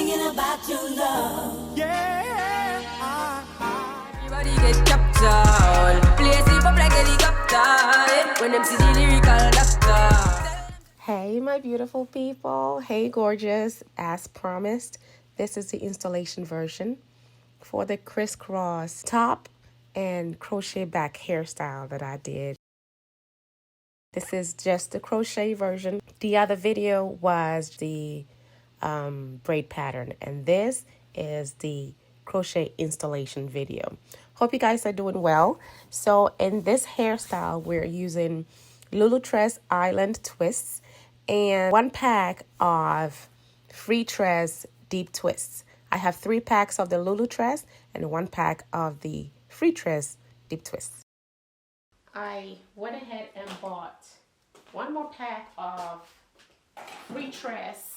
thinking about your love. Yeah, everybody get captured. Play sleep up like helicopter when them see the lyrical doctor. Hey my beautiful people, hey gorgeous. As promised, this is the installation version for the crisscross top and crochet back hairstyle that I did. This is just the crochet version. The other video was the braid pattern, and this is the crochet installation video. Hope you guys are doing well. So in this hairstyle, we're using Lulutress Island twists and 1 pack of Freetress deep twists. I have 3 packs of the Lulutress and 1 pack of the Freetress deep twists. I went ahead and bought 1 more pack of Freetress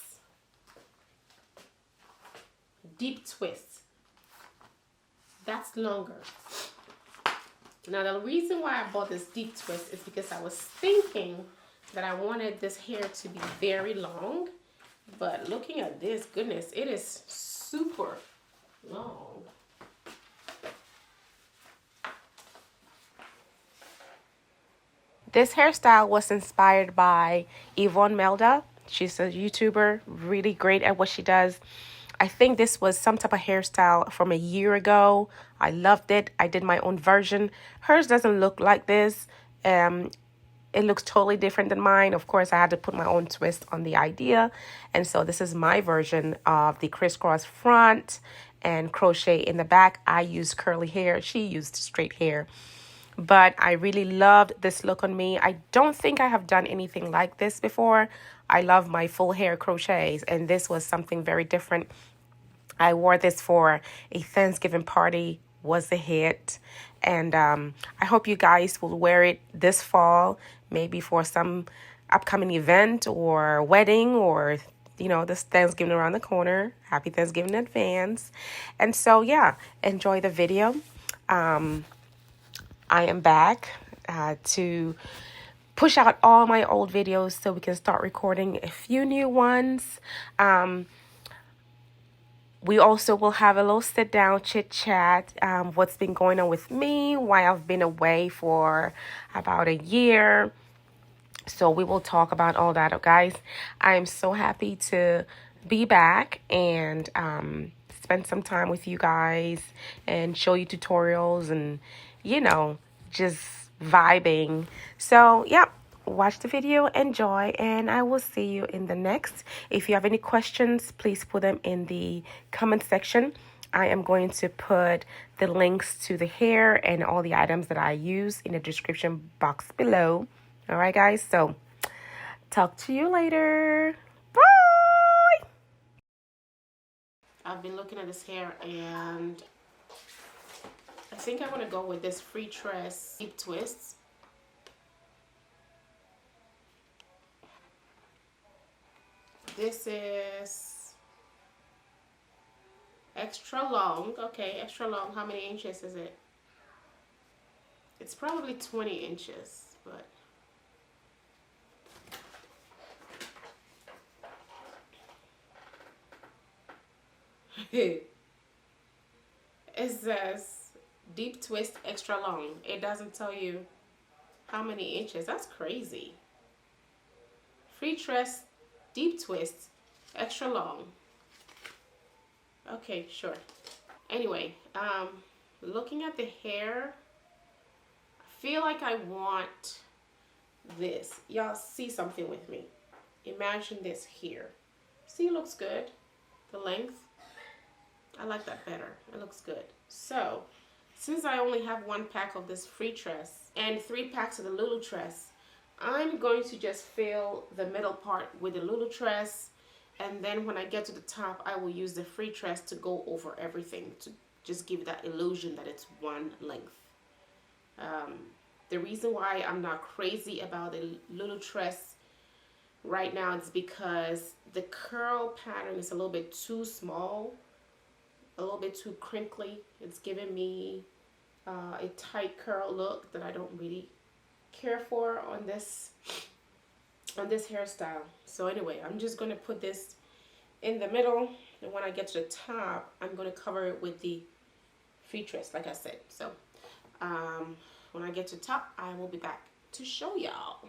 deep twists. That's longer. Now the reason why I bought this deep twist is because I was thinking that I wanted this hair to be very long, but looking at this, goodness, it is super long. This hairstyle was inspired by Yvonne Melda. She's a YouTuber, really great at what she does. I think this was some type of hairstyle from a year ago. I loved it. I did my own version. Hers doesn't look like this. It looks totally different than mine. Of course, I had to put my own twist on the idea. And so this is my version of the crisscross front and crochet in the back. I used curly hair. She used straight hair. But I really loved this look on me. I don't think I have done anything like this before. I love my full hair crochets, and this was something very different. I wore this for a Thanksgiving party, was a hit, and I hope you guys will wear it this fall, maybe for some upcoming event or wedding, or you know, this Thanksgiving around the corner. Happy Thanksgiving in advance. And so yeah, enjoy the video. I am back to push out all my old videos so we can start recording a few new ones. We also will have a little sit down chit chat, what's been going on with me, why I've been away for about a year. So we will talk about all that, guys. I'm so happy to be back and spend some time with you guys and show you tutorials and, you know, just vibing. So, yeah, watch the video, enjoy, and I will see you in the next. If you have any questions, please put them in the comment section. I am going to put the links to the hair and all the items that I use in the description box below. All right, guys, so talk to you later. Bye! I've been looking at this hair, and I think I'm going to go with this Freetress deep twists. This is extra long. Okay, extra long. How many inches is it? It's probably 20 inches, but it says deep twist extra long. It doesn't tell you how many inches. That's crazy. Freetress deep twist extra long. Okay, sure. Anyway, looking at the hair, I feel like I want this. Y'all see something with me. Imagine this here. See, it looks good. The length, I like that better. It looks good. So, since I only have 1 pack of this Freetress and 3 packs of the Lulutress, I'm going to just fill the middle part with the Lulutress, and then when I get to the top, I will use the Freetress to go over everything to just give that illusion that it's one length. The reason why I'm not crazy about the Lulutress right now is because the curl pattern is a little bit too small, a little bit too crinkly. It's giving me a tight curl look that I don't really care for on this hairstyle. So anyway, I'm just going to put this in the middle, and when I get to the top, I'm going to cover it with the Freetress, like I said. So when I get to the top, I will be back to show y'all.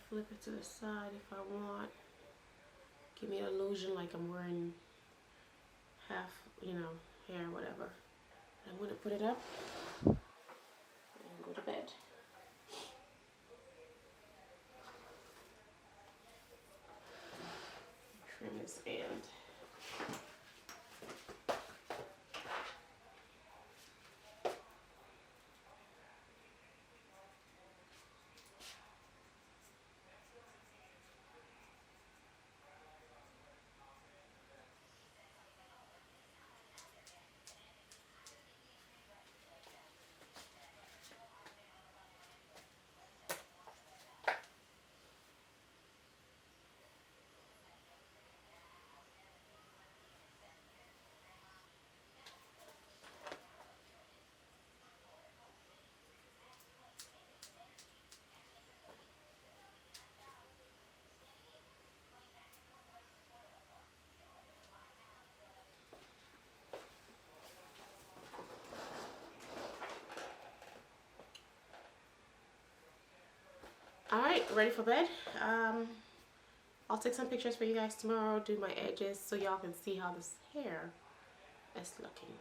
Flip it to the side if I want. Give me an illusion like I'm wearing half, you know, hair, whatever. I'm gonna put it up and go to bed. Trim this end. Alright, ready for bed. I'll take some pictures for you guys tomorrow, do my edges so y'all can see how this hair is looking.